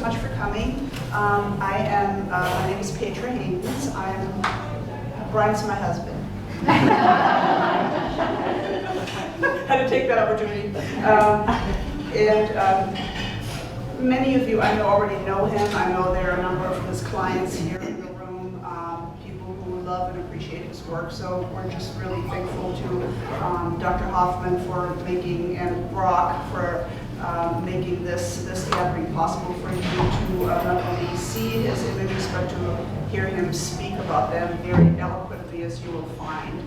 so much for coming. My name is Petra Hynes. Bryan's my husband. Had to take that opportunity. Many of you I know already know him. I know there are a number of his clients here in the room, people who love and appreciate his work. So we're just really thankful to Dr. Hoffman for making, and Brock for making this gathering possible for you to not only see his images, but to hear him speak about them very eloquently, as you will find.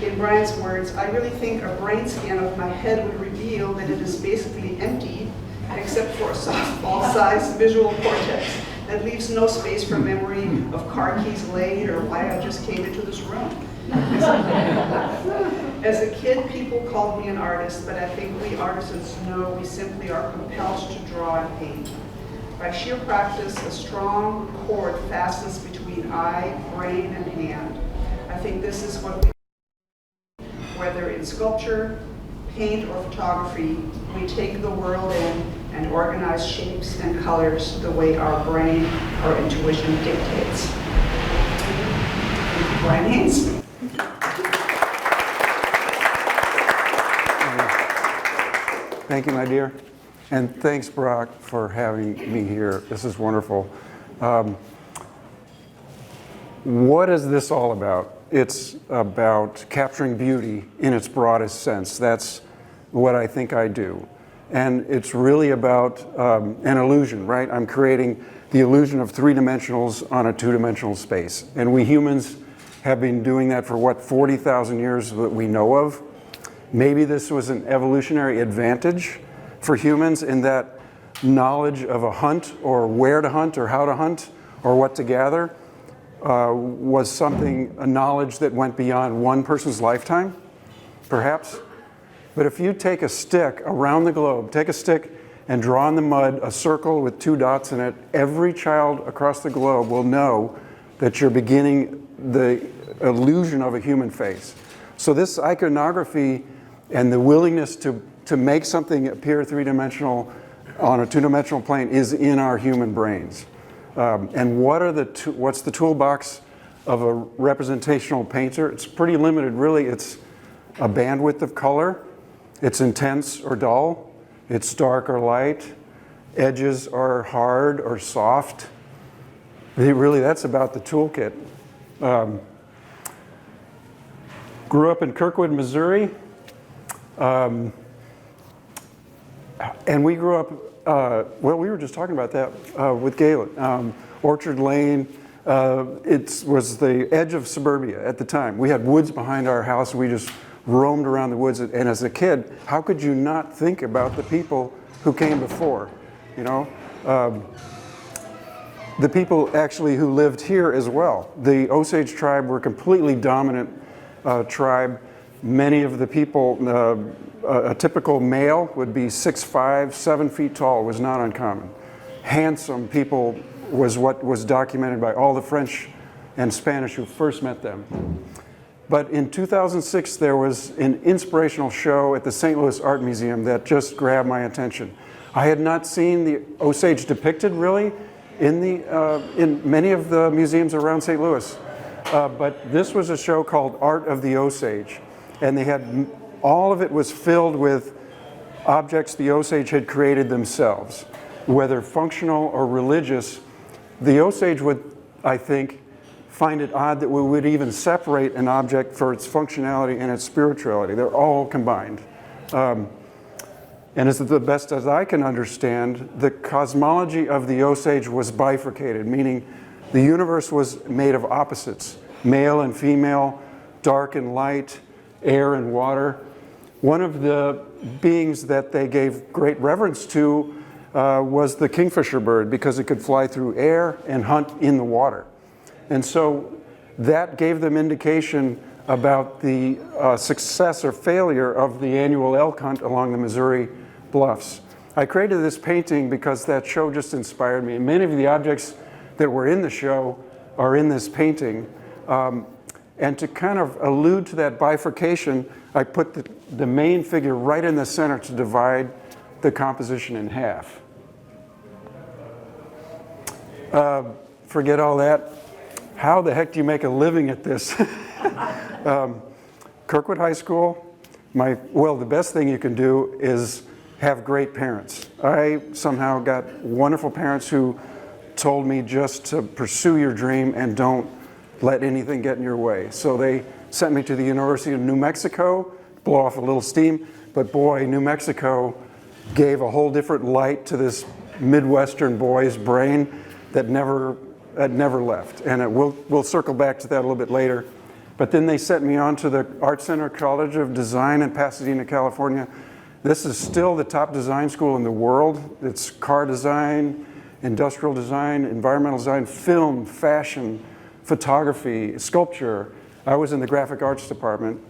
In Bryan's words, I really think a brain scan of my head would reveal that it is basically empty, except for a softball-sized visual cortex that leaves no space for memory of car keys laid or why I just came into this room. As a kid, people called me an artist, but I think we artisans know we simply are compelled to draw and paint. By sheer practice, a strong cord fastens between eye, brain, and hand. I think this is what we do. Whether in sculpture, paint, or photography, we take the world in and organize shapes and colors the way our brain, our intuition dictates. Bryan Hynes. Thank you, my dear. And thanks, Brock, for having me here. This is wonderful. What is this all about? It's about capturing beauty in its broadest sense. That's what I think I do. And it's really about an illusion, right? I'm creating the illusion of three dimensionals on a two-dimensional space. And we humans have been doing that for, what, 40,000 years that we know of. Maybe this was an evolutionary advantage for humans in that knowledge of a hunt, or where to hunt, or how to hunt, or what to gather, was something, a knowledge that went beyond one person's lifetime, perhaps. But if you take a stick around the globe, take a stick and draw in the mud a circle with two dots in it, every child across the globe will know that you're beginning the illusion of a human face. So this iconography and the willingness to make something appear three-dimensional on a two-dimensional plane is in our human brains. And what's the toolbox of a representational painter? It's pretty limited, really. It's a bandwidth of color. It's intense or dull. It's dark or light. Edges are hard or soft. Really, that's about the toolkit. Grew up in Kirkwood, Missouri. And we grew up, well, we were just talking about that with Galen. Orchard Lane, it was the edge of suburbia at the time. We had woods behind our house. We just roamed around the woods. And as a kid, how could you not think about the people who came before? You know, the people actually who lived here as well. The Osage tribe were completely dominant tribe. Many of the people, a typical male would be 6'5", 7 feet tall, was not uncommon. Handsome people was what was documented by all the French and Spanish who first met them. But in 2006, there was an inspirational show at the St. Louis Art Museum that just grabbed my attention. I had not seen the Osage depicted really in many of the museums around St. Louis. But this was a show called Art of the Osage. And they had, all of it was filled with objects the Osage had created themselves, whether functional or religious. The Osage would, I think, find it odd that we would even separate an object for its functionality and its spirituality. They're all combined. And as the best as I can understand, the cosmology of the Osage was bifurcated, meaning the universe was made of opposites, male and female, dark and light, air and water. One of the beings that they gave great reverence to was the kingfisher bird, because it could fly through air and hunt in the water. And so that gave them indication about the success or failure of the annual elk hunt along the Missouri bluffs. I created this painting because that show just inspired me. And many of the objects that were in the show are in this painting. And to kind of allude to that bifurcation, I put the main figure right in the center to divide the composition in half. Forget all that. How the heck do you make a living at this? Kirkwood High School, the best thing you can do is have great parents. I somehow got wonderful parents who told me just to pursue your dream and don't let anything get in your way. So they sent me to the University of New Mexico, blow off a little steam, but boy, New Mexico gave a whole different light to this Midwestern boy's brain that never left. And we'll circle back to that a little bit later. But then they sent me on to the Art Center College of Design in Pasadena, California. This is still the top design school in the world. It's car design, industrial design, environmental design, film, fashion, photography, sculpture. I was in the graphic arts department.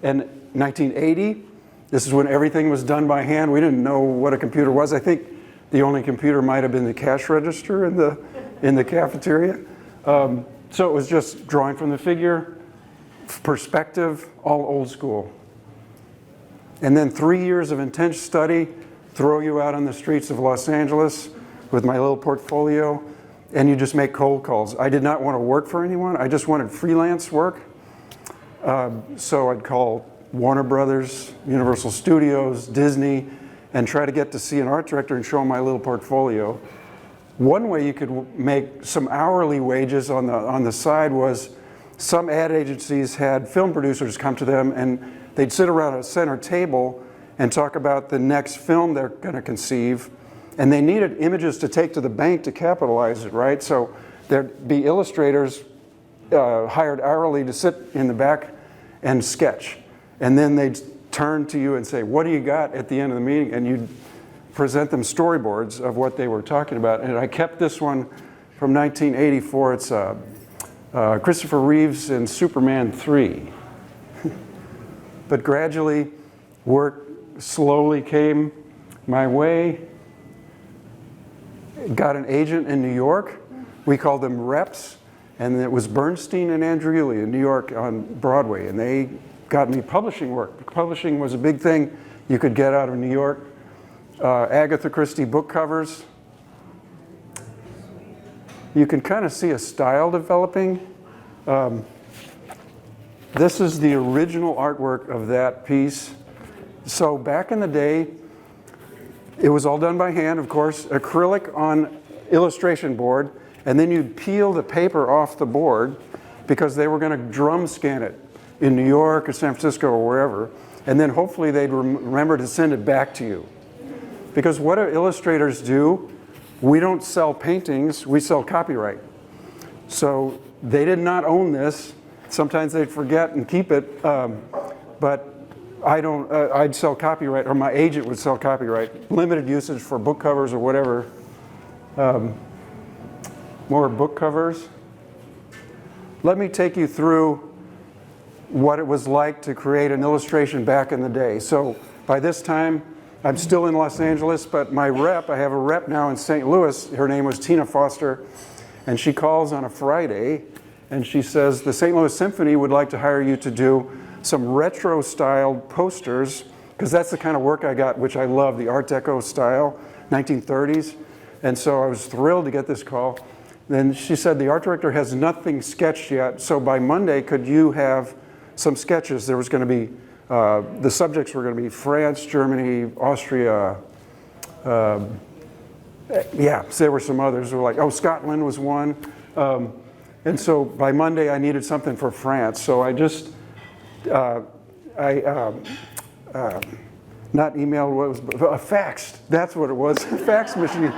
And 1980, this is when everything was done by hand. We didn't know what a computer was. I think the only computer might have been the cash register in the cafeteria. So it was just drawing from the figure, perspective, all old school. And then 3 years of intense study, throw you out on the streets of Los Angeles with my little portfolio, and you just make cold calls. I did not want to work for anyone. I just wanted freelance work. So I'd call Warner Brothers, Universal Studios, Disney, and try to get to see an art director and show them my little portfolio. One way you could make some hourly wages on the side was some ad agencies had film producers come to them and they'd sit around a center table and talk about the next film they're going to conceive. And they needed images to take to the bank to capitalize it, right? So there'd be illustrators hired hourly to sit in the back and sketch. And then they'd turn to you and say, what do you got at the end of the meeting? And you'd present them storyboards of what they were talking about. And I kept this one from 1984. It's Christopher Reeves in Superman 3. But gradually, work slowly came my way. Got an agent in New York. We called them reps. And it was Bernstein and Andreuli in New York on Broadway. And they got me publishing work. Publishing was a big thing you could get out of New York. Agatha Christie book covers. You can kind of see a style developing. This is the original artwork of that piece. So back in the day, it was all done by hand, of course, acrylic on illustration board, and then you'd peel the paper off the board because they were going to drum scan it in New York or San Francisco or wherever, and then hopefully they'd remember to send it back to you. Because what do illustrators do? We don't sell paintings, we sell copyright. So they did not own this. Sometimes they'd forget and keep it, but I'd sell copyright, or my agent would sell copyright, limited usage for book covers or whatever. More book covers. Let me take you through what it was like to create an illustration back in the day. So by this time, I'm still in Los Angeles, but my rep, I have a rep now in St. Louis. Her name was Tina Foster, and she calls on a Friday, and she says, the St. Louis Symphony would like to hire you to do some retro-styled posters, because that's the kind of work I got, which I love, the Art Deco style, 1930s. And so I was thrilled to get this call. Then she said, the art director has nothing sketched yet, so by Monday, could you have some sketches? There was going to be, the subjects were going to be France, Germany, Austria. So there were some others. They were like, Scotland was one. And so by Monday, I needed something for France. So I just, not emailed, what was, faxed. That's what it was, fax machine.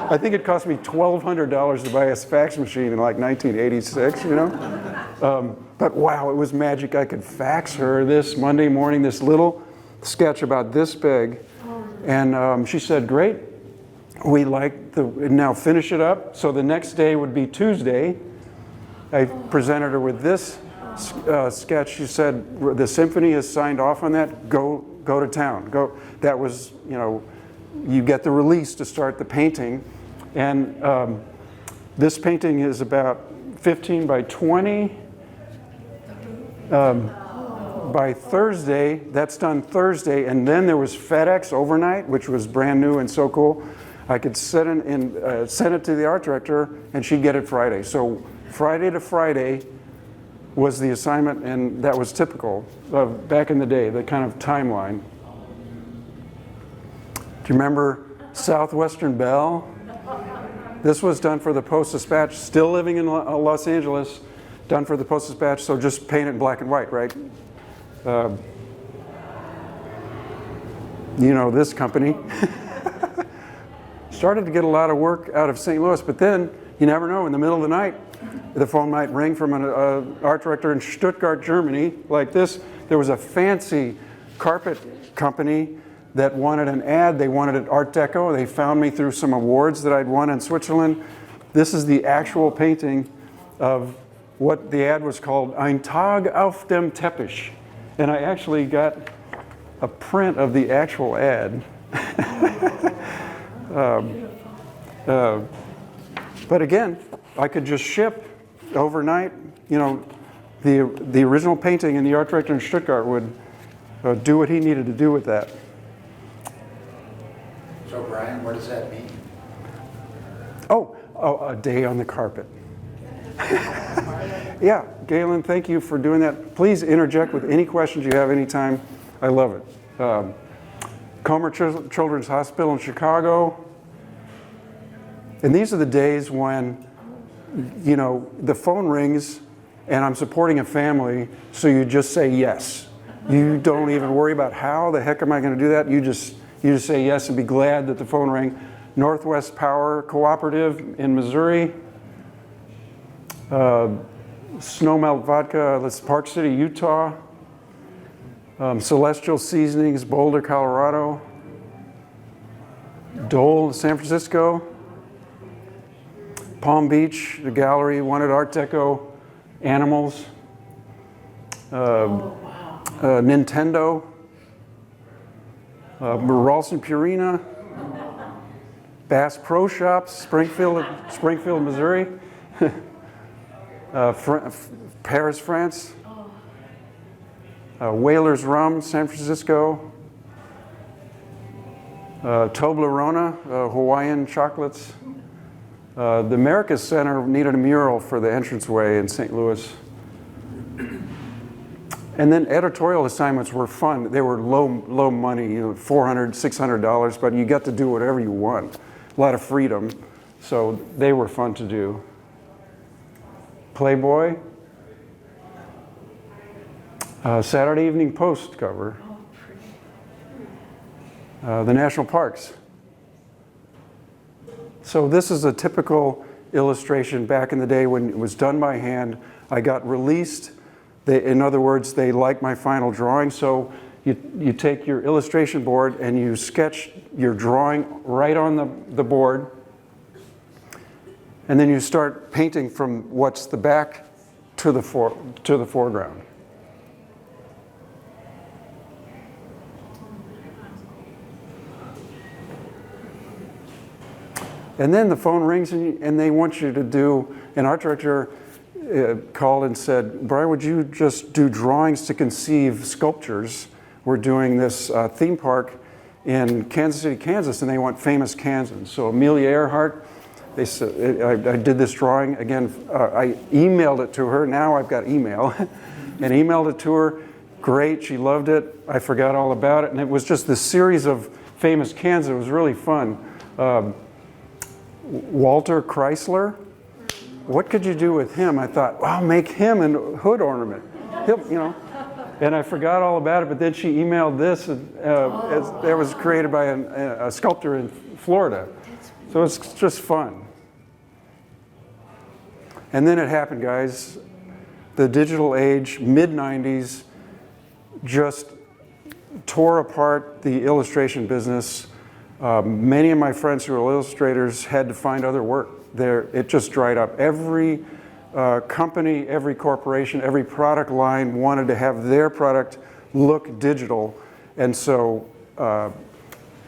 I think it cost me $1,200 to buy a fax machine in like 1986, you know? But wow, it was magic. I could fax her this Monday morning, this little sketch about this big. And she said, great, we like now finish it up. So the next day would be Tuesday. I presented her with this sketch. She said, the symphony has signed off on that, go to town. Go. That was, you know, you get the release to start the painting. And this painting is about 15 by 20. By Thursday, that's done Thursday, and then there was FedEx overnight, which was brand new and so cool. I could send it to the art director, and she'd get it Friday. So Friday to Friday was the assignment, and that was typical of back in the day, the kind of timeline. Do you remember Southwestern Bell? This was done for the Post-Dispatch, still living in Los Angeles, done for the Post-Dispatch, so just paint it in black and white, right? You know this company. Started to get a lot of work out of St. Louis, but then you never know, in the middle of the night, the phone might ring from an art director in Stuttgart, Germany, like this. There was a fancy carpet company that wanted an ad. They wanted an Art Deco. They found me through some awards that I'd won in Switzerland. This is the actual painting of what the ad was called, Ein Tag auf dem Teppich. And I actually got a print of the actual ad. But again, I could just ship overnight. You know, the original painting, and the art director in Stuttgart would do what he needed to do with that. So Bryan, what does that mean? Oh, a day on the carpet. Yeah, Galen, thank you for doing that. Please interject with any questions you have anytime. I love it. Comer Children's Hospital in Chicago. And these are the days when, you know, the phone rings and I'm supporting a family, so you just say yes. You don't even worry about how the heck am I going to do that. You just say yes and be glad that the phone rang. Northwest Power Cooperative in Missouri. Snowmelt Vodka, that's Park City, Utah. Celestial Seasonings, Boulder, Colorado. Dole, San Francisco. Palm Beach, the gallery wanted Art Deco animals. Nintendo. Ralston Purina. Bass Pro Shops, Springfield, Missouri. Paris, France. Whalers Rum, San Francisco. Toblerone, Hawaiian chocolates. The Americas Center needed a mural for the entranceway in St. Louis. And then editorial assignments were fun. They were low money, you know, $400, $600, but you got to do whatever you want. A lot of freedom, so they were fun to do. Playboy. Saturday Evening Post cover. The National Parks. So this is a typical illustration back in the day when it was done by hand. I got released. In other words, they liked my final drawing. So you take your illustration board and you sketch your drawing right on the board. And then you start painting from what's the back to the foreground. And then the phone rings and they want you to do, an art director called and said, Bryan, would you just do drawings to conceive sculptures? We're doing this theme park in Kansas City, Kansas, and they want famous Kansans. So Amelia Earhart, they said, I did this drawing. Again, I emailed it to her. Now I've got email. And emailed it to her. Great, she loved it. I forgot all about it. And it was just this series of famous Kansans. It was really fun. Walter Chrysler, what could you do with him? I thought, well, make him a hood ornament. He'll, you know. And I forgot all about it, but then she emailed this. That was created by a sculptor in Florida. So it's just fun. And then it happened, guys. The digital age, mid-90s, just tore apart the illustration business. Many of my friends who are illustrators had to find other work. It just dried up. Every company, every corporation, every product line wanted to have their product look digital. And so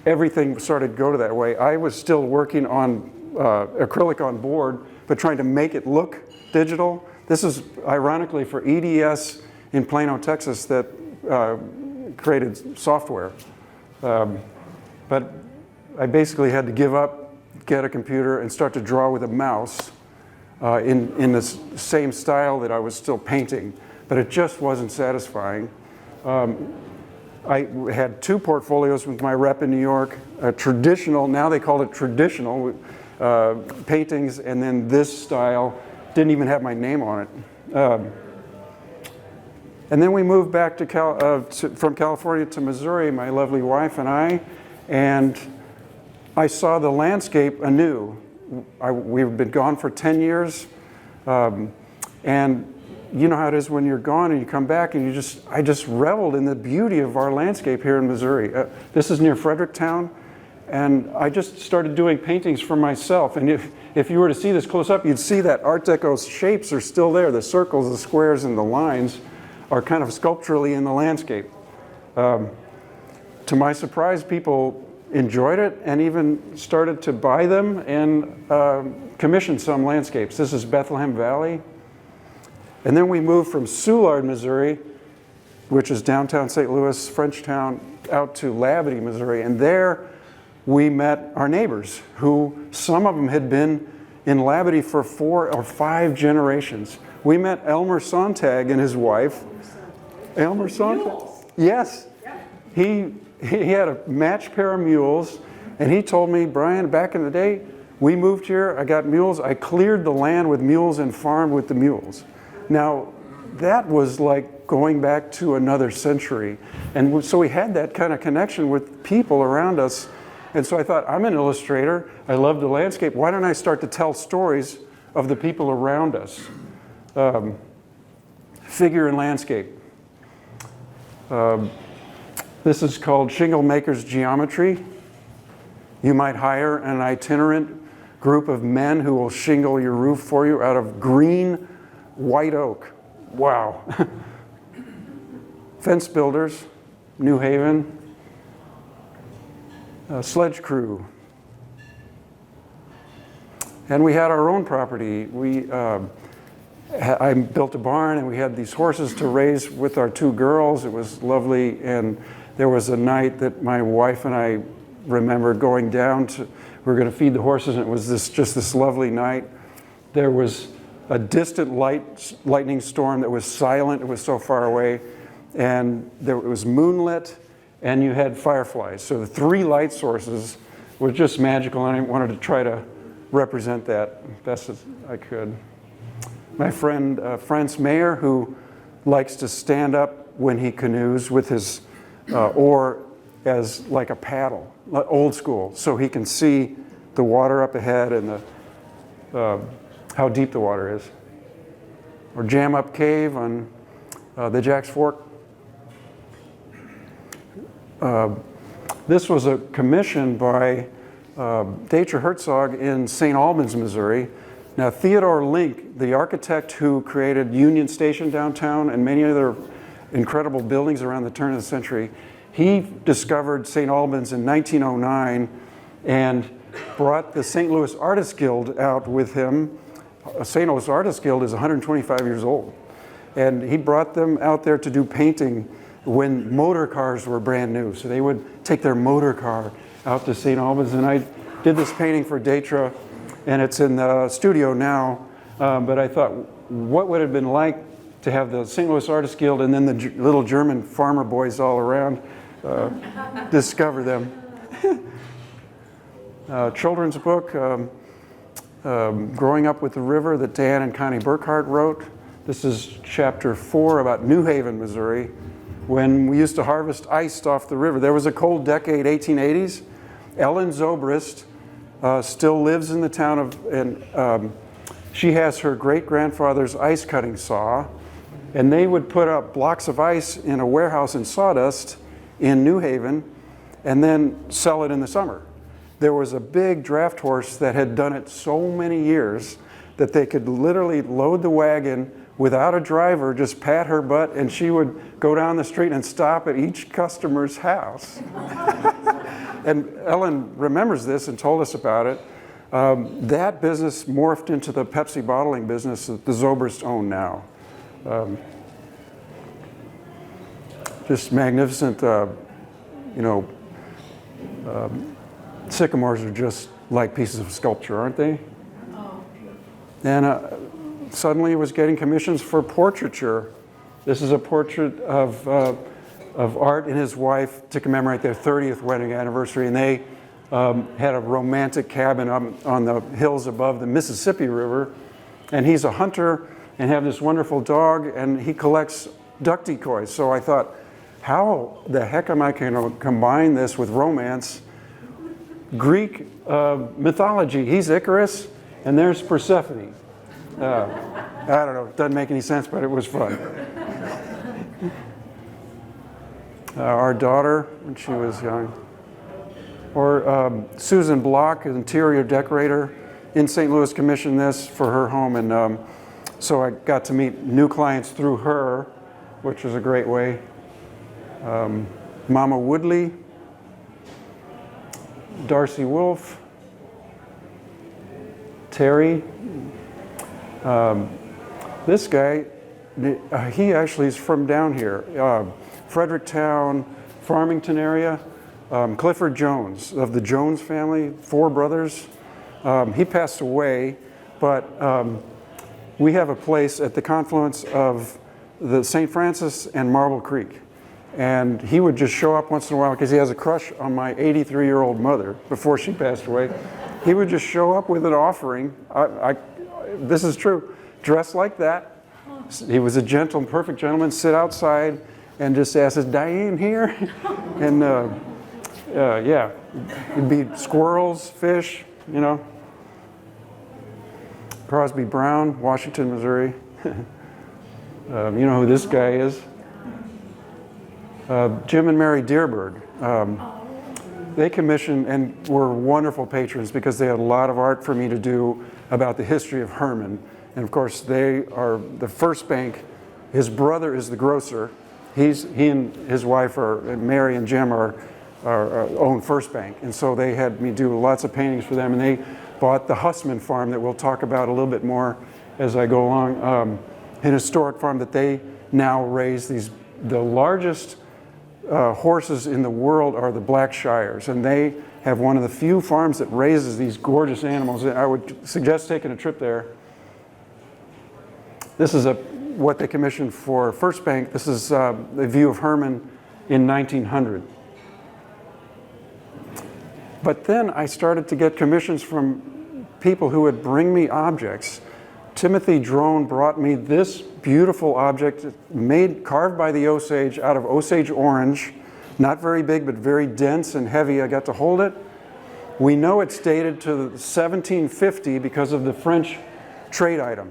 everything started to go to that way. I was still working on acrylic on board, but trying to make it look digital. This is ironically for EDS in Plano, Texas, that created software. But I basically had to give up get a computer and start to draw with a mouse in the same style that I was still painting, but it just wasn't satisfying. I had 2 portfolios with my rep in New York, traditional, now they call it traditional, paintings, and then this style didn't even have my name on it. And then we moved back from California to Missouri, my lovely wife and I, and I saw the landscape anew. We've been gone for 10 years, and you know how it is when you're gone and you come back, and I just reveled in the beauty of our landscape here in Missouri. This is near Fredericktown, and I just started doing paintings for myself. And if you were to see this close up, you'd see that Art Deco shapes are still there. The circles, the squares, and the lines are kind of sculpturally in the landscape. To my surprise, people enjoyed it and even started to buy them and commission some landscapes. This is Bethlehem Valley. And then we moved from Soulard, Missouri, which is downtown St. Louis, Frenchtown, out to Labadie, Missouri. And there we met our neighbors, who some of them had been in Labadie for 4 or 5 generations. We met Elmer Sontag and his wife. Elmer Sontag? Yes. He had a matched pair of mules, and he told me, Bryan, back in the day, we moved here, I got mules, I cleared the land with mules and farmed with the mules. Now, that was like going back to another century. And so we had that kind of connection with people around us. And so I thought, I'm an illustrator, I love the landscape, why don't I start to tell stories of the people around us? Figure and landscape. This is called Shingle Maker's Geometry. You might hire an itinerant group of men who will shingle your roof for you out of green white oak. Wow. Fence builders, New Haven. Sledge crew. And we had our own property. I built a barn, and we had these horses to raise with our 2 girls. It was lovely, and there was a night that my wife and I remember going down to, we were going to feed the horses, and it was just this lovely night. There was a distant lightning storm that was silent. It was so far away, and it was moonlit, and you had fireflies. So the 3 light sources were just magical, and I wanted to try to represent that best as I could. My friend Franz Mayer, who likes to stand up when he canoes with his oar as like a paddle, old school, so he can see the water up ahead and how deep the water is. Or Jam Up Cave on the Jack's Fork. This was a commission by Dietrich Herzog in St. Albans, Missouri. Now, Theodore Link, the architect who created Union Station downtown and many other incredible buildings around the turn of the century, he discovered St. Albans in 1909 and brought the St. Louis Artists Guild out with him. St. Louis Artists Guild is 125 years old. And he brought them out there to do painting when motor cars were brand new. So they would take their motor car out to St. Albans. And I did this painting for Dietrich, and it's in the studio now. But I thought, what would it have been like to have the St. Louis Artists Guild and then the little German farmer boys all around discover them. Children's book, Growing Up with the River, that Dan and Connie Burkhart wrote. This is chapter 4 about New Haven, Missouri, when we used to harvest ice off the river. There was a cold decade, 1880s. Ellen Zobrist still lives in the town of, and she has her great-grandfather's ice cutting saw, and they would put up blocks of ice in a warehouse in sawdust in New Haven and then sell it in the summer. There was a big draft horse that had done it so many years that they could literally load the wagon without a driver, just pat her butt, and she would go down the street and stop at each customer's house. And Ellen remembers this and told us about it. That business morphed into the Pepsi bottling business that the Zobrists own now. Just magnificent, sycamores are just like pieces of sculpture, aren't they? And suddenly was getting commissions for portraiture. This is a portrait of Art and his wife to commemorate their 30th wedding anniversary, and they had a romantic cabin up on the hills above the Mississippi River. And he's a hunter and have this wonderful dog, and he collects duck decoys. So I thought, how the heck am I going to combine this with romance? Greek mythology. He's Icarus, and there's Persephone. I don't know, it doesn't make any sense, but it was fun. Our daughter, when she was young. Or Susan Block, an interior decorator in St. Louis, commissioned this for her home, and so I got to meet new clients through her, which was a great way. Mama Woodley, Darcy Wolf, Terry. This guy, he actually is from down here, Fredericktown, Farmington area. Clifford Jones of the Jones family, 4 brothers. He passed away, but we have a place at the confluence of the St. Francis and Marble Creek. And he would just show up once in a while because he has a crush on my 83-year-old mother before she passed away. He would just show up with an offering. This is true. Dressed like that. He was a perfect gentleman, sit outside and just ask, "Is Diane here?" And yeah, it'd be squirrels, fish, you know. Crosby Brown, Washington, Missouri. You know who this guy is? Jim and Mary Dearberg. They commissioned and were wonderful patrons because they had a lot of art for me to do about the history of Herman. And of course, they are the first bank. His brother is the grocer. He and his wife, Mary and Jim, own First Bank. And so they had me do lots of paintings for them. And they bought the Hussman farm that we'll talk about a little bit more as I go along. An historic farm that they now raise the largest horses in the world are the Blackshires. And they have one of the few farms that raises these gorgeous animals. I would suggest taking a trip there. This is what they commissioned for First Bank. This is a view of Herman in 1900. But then I started to get commissions from people who would bring me objects. Timothy Drone brought me this beautiful object carved by the Osage out of Osage orange. Not very big, but very dense and heavy. I got to hold it. We know it's dated to 1750 because of the French trade item.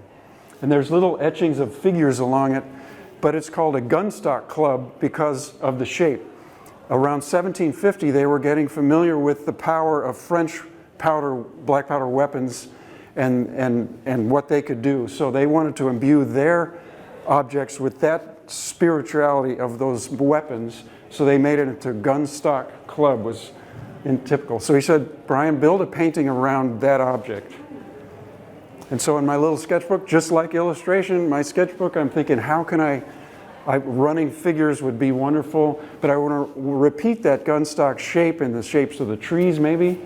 And there's little etchings of figures along it, but it's called a gunstock club because of the shape. Around 1750, they were getting familiar with the power of French black powder weapons and what they could do. So they wanted to imbue their objects with that spirituality of those weapons. So they made it into gunstock club, was typical. So he said, "Bryan, build a painting around that object." And so in my little sketchbook, just like illustration, my sketchbook, I'm thinking, how can running figures would be wonderful, but I want to repeat that gunstock shape in the shapes of the trees, maybe.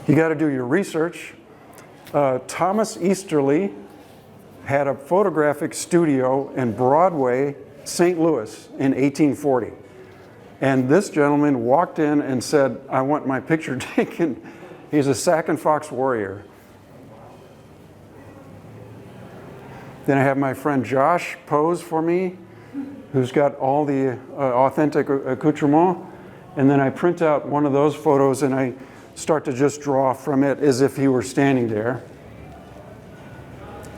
You got to do your research. Thomas Easterly had a photographic studio in Broadway, St. Louis in 1840. And this gentleman walked in and said, "I want my picture taken." He's a Sac and Fox warrior. Then I have my friend Josh pose for me, who's got all the authentic accoutrement. And then I print out one of those photos and I start to just draw from it as if he were standing there.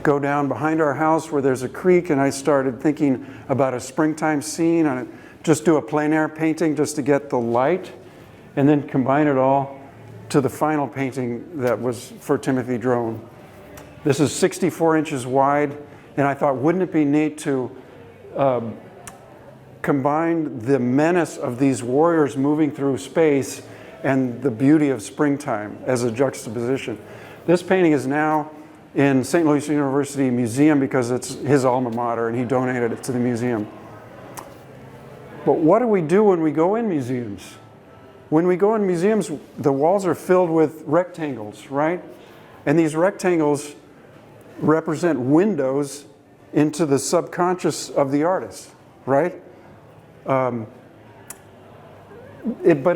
Go down behind our house where there's a creek, and I started thinking about a springtime scene. And just do a plein air painting just to get the light, and then combine it all to the final painting that was for Timothy Drone. This is 64 inches wide, and I thought, wouldn't it be neat to combine the menace of these warriors moving through space and the beauty of springtime as a juxtaposition. This painting is now in St. Louis University Museum because it's his alma mater, and he donated it to the museum. But what do we do when we go in museums? when we go in museums, the walls are filled with rectangles, right? And these rectangles represent windows into the subconscious of the artist, right? But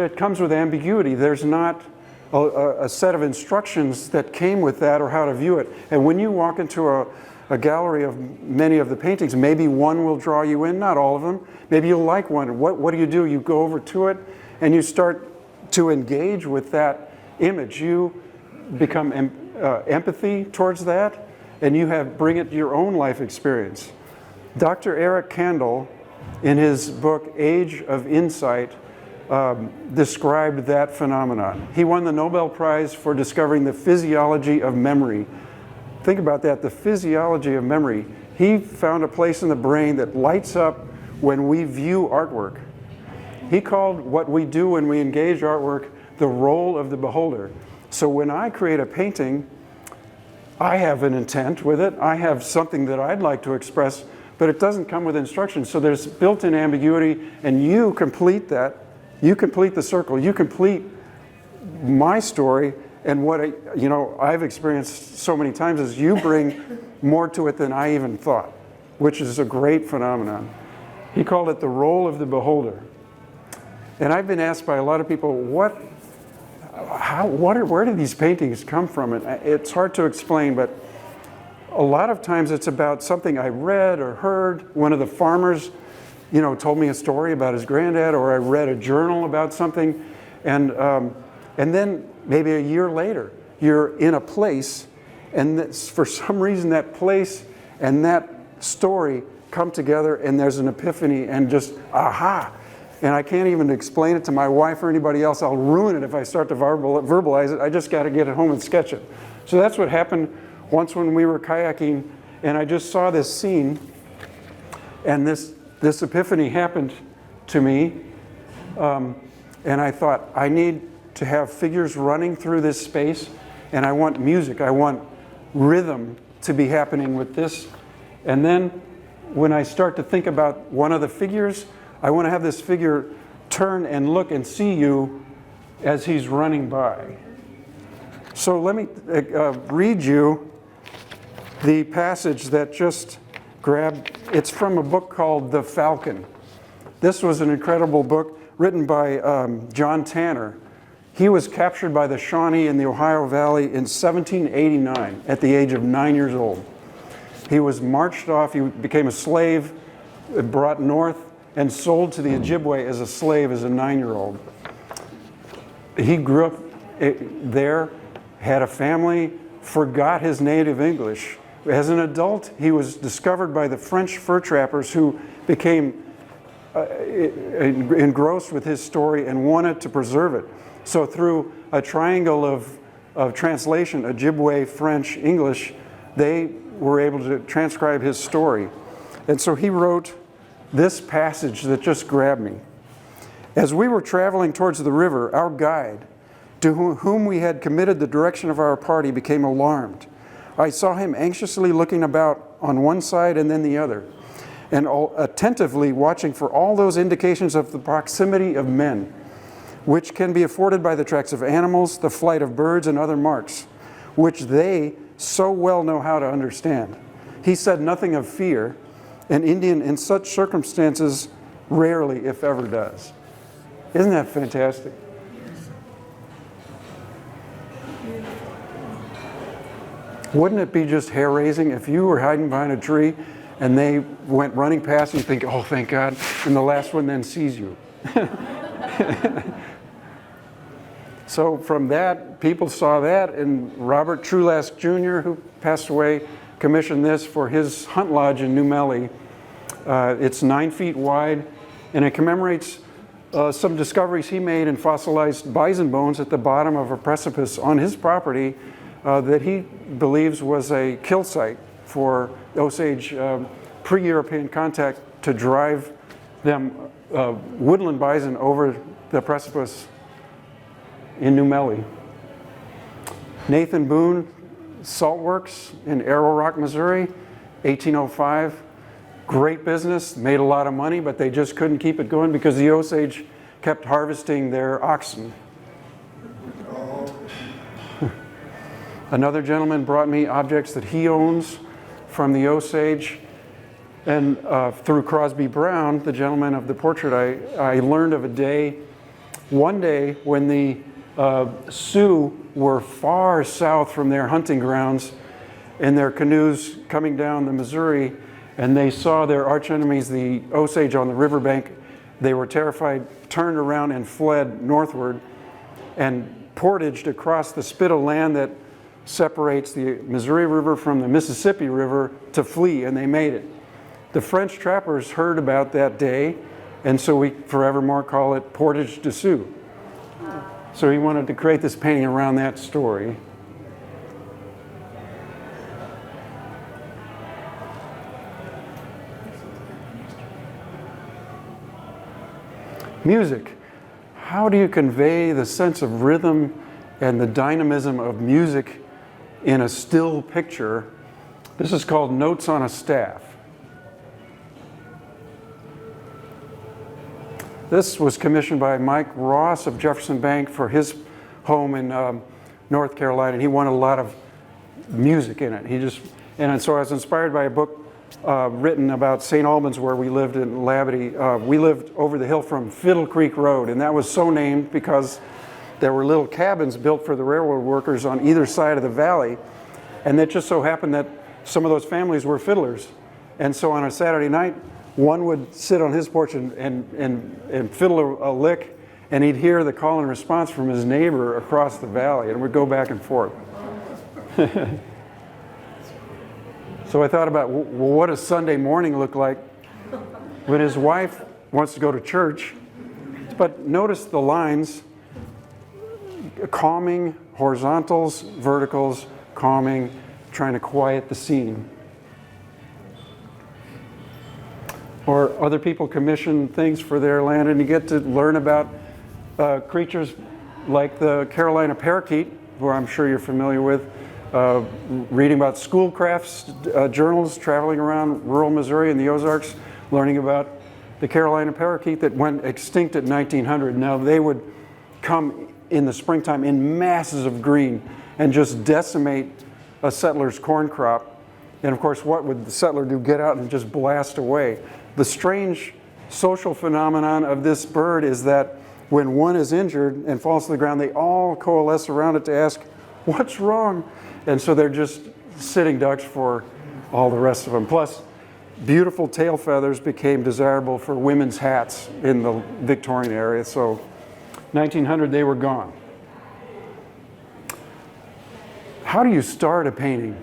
it comes with ambiguity. There's not a set of instructions that came with that or how to view it. And when you walk into a gallery of many of the paintings, maybe one will draw you in, not all of them. Maybe you'll like one. What do? You go over to it and you start to engage with that image. You become empathy towards that, and you bring it to your own life experience. Dr. Eric Kandel, in his book Age of Insight, described that phenomenon. He won the Nobel Prize for discovering the physiology of memory. Think about that, the physiology of memory. He found a place in the brain that lights up when we view artwork. He called what we do when we engage artwork the role of the beholder. So when I create a painting, I have an intent with it. I have something that I'd like to express, but it doesn't come with instructions. So there's built-in ambiguity, and you complete that. You complete the circle. You complete my story, and what I've experienced so many times is you bring more to it than I even thought, which is a great phenomenon. He called it the role of the beholder. And I've been asked by a lot of people, where do these paintings come from? And it's hard to explain, but a lot of times it's about something I read or heard. One of the farmers, told me a story about his granddad, or I read a journal about something, and then maybe a year later, you're in a place, and for some reason that place and that story come together, and there's an epiphany, and just aha. And I can't even explain it to my wife or anybody else. I'll ruin it if I start to verbalize it. I just got to get it home and sketch it. So that's what happened once when we were kayaking, and I just saw this scene, and this epiphany happened to me, and I thought, I need to have figures running through this space, and I want music, I want rhythm to be happening with this. And then when I start to think about one of the figures, I want to have this figure turn and look and see you as he's running by. So let me read you the passage that just grabbed. It's from a book called The Falcon. This was an incredible book written by John Tanner. He was captured by the Shawnee in the Ohio Valley in 1789 at the age of 9 years old. He was marched off, he became a slave, brought north, and sold to the Ojibwe as a slave as a 9-year-old. He grew up there, had a family, forgot his native English. As an adult, he was discovered by the French fur trappers who became engrossed with his story and wanted to preserve it. So through a triangle of translation, Ojibwe, French, English, they were able to transcribe his story. And so he wrote this passage that just grabbed me. As we were traveling towards the river, our guide, to whom we had committed the direction of our party, became alarmed. I saw him anxiously looking about on one side and then the other, and attentively watching for all those indications of the proximity of men, which can be afforded by the tracks of animals, the flight of birds, and other marks, which they so well know how to understand. He said nothing of fear. An Indian in such circumstances rarely, if ever, does. Isn't that fantastic? Wouldn't it be just hair-raising if you were hiding behind a tree and they went running past and you think, oh, thank God, and the last one then sees you? So from that, people saw that, and Robert Trulask Jr., who passed away, commissioned this for his hunt lodge in New Melly. It's 9 feet wide, and it commemorates some discoveries he made in fossilized bison bones at the bottom of a precipice on his property that he believes was a kill site for Osage pre-European contact to drive them woodland bison over the precipice in New Melly. Nathan Boone Salt Works in Arrow Rock, Missouri, 1805. Great business, made a lot of money, but they just couldn't keep it going because the Osage kept harvesting their oxen. Another gentleman brought me objects that he owns from the Osage. And through Crosby Brown, the gentleman of the portrait, I learned of one day when the Sioux were far south from their hunting grounds in their canoes coming down the Missouri, and they saw their archenemies, the Osage, on the riverbank. They were terrified, turned around and fled northward and portaged across the spit of land that separates the Missouri River from the Mississippi River to flee, and they made it. The French trappers heard about that day, and so we forevermore call it Portage de Sioux. So he wanted to create this painting around that story. Music. How do you convey the sense of rhythm and the dynamism of music in a still picture? This is called Notes on a Staff. This was commissioned by Mike Ross of Jefferson Bank for his home in North Carolina, and he wanted a lot of music in it. And so I was inspired by a book written about St. Albans, where we lived in Labadie. We lived over the hill from Fiddle Creek Road, and that was so named because there were little cabins built for the railroad workers on either side of the valley, and it just so happened that some of those families were fiddlers. And so on a Saturday night, one would sit on his porch and fiddle a lick, and he'd hear the call and response from his neighbor across the valley, and we'd go back and forth. So I thought about, well, what does Sunday morning look like when his wife wants to go to church? But notice the lines: calming, horizontals, verticals, calming, trying to quiet the scene. Or other people commission things for their land, and you get to learn about creatures like the Carolina parakeet, who I'm sure you're familiar with, reading about schoolcrafts journals, traveling around rural Missouri and the Ozarks, learning about the Carolina parakeet that went extinct at 1900. Now they would come in the springtime in masses of green and just decimate a settler's corn crop. And of course, what would the settler do? Get out and just blast away. The strange social phenomenon of this bird is that when one is injured and falls to the ground, they all coalesce around it to ask, what's wrong? And so they're just sitting ducks for all the rest of them. Plus, beautiful tail feathers became desirable for women's hats in the Victorian area. So 1900, they were gone. How do you start a painting?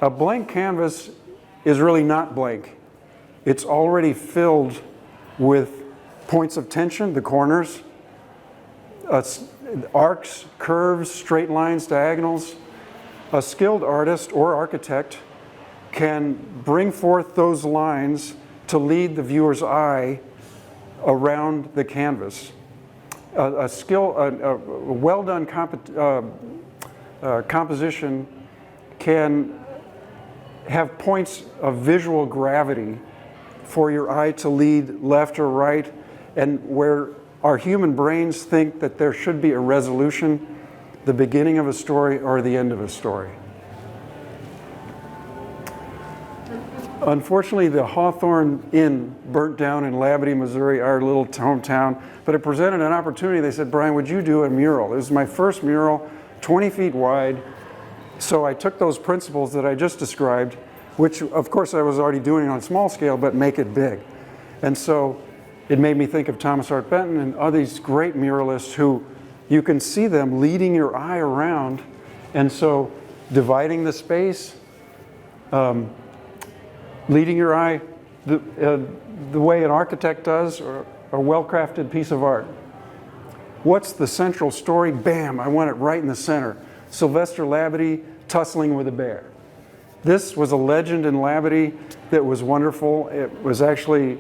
A blank canvas is really not blank. It's already filled with points of tension, the corners, arcs, curves, straight lines, diagonals. A skilled artist or architect can bring forth those lines to lead the viewer's eye around the canvas. A well-done composition can have points of visual gravity for your eye to lead left or right, and where our human brains think that there should be a resolution, the beginning of a story or the end of a story. Unfortunately, the Hawthorne Inn burnt down in Labadie, Missouri, our little hometown, but it presented an opportunity. They said, Bryan, would you do a mural? It was my first mural, 20 feet wide. So I took those principles that I just described, which of course I was already doing on a small scale, but make it big. And so it made me think of Thomas Hart Benton and all these great muralists who you can see them leading your eye around. And so dividing the space, leading your eye the way an architect does, or a well-crafted piece of art. What's the central story? Bam, I want it right in the center. Sylvester Labadie tussling with a bear. This was a legend in Labadie that was wonderful. It was actually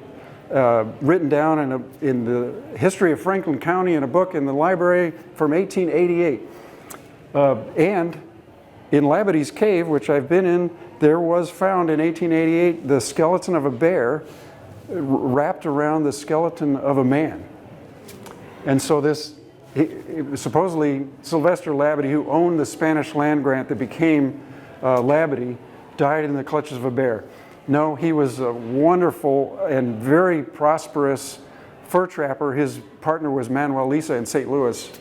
written down in the history of Franklin County in a book in the library from 1888. And in Labadie's cave, which I've been in, there was found in 1888 the skeleton of a bear wrapped around the skeleton of a man. And so it was supposedly Sylvester Labadie, who owned the Spanish land grant that became Labadie, died in the clutches of a bear. No, he was a wonderful and very prosperous fur trapper. His partner was Manuel Lisa in St. Louis.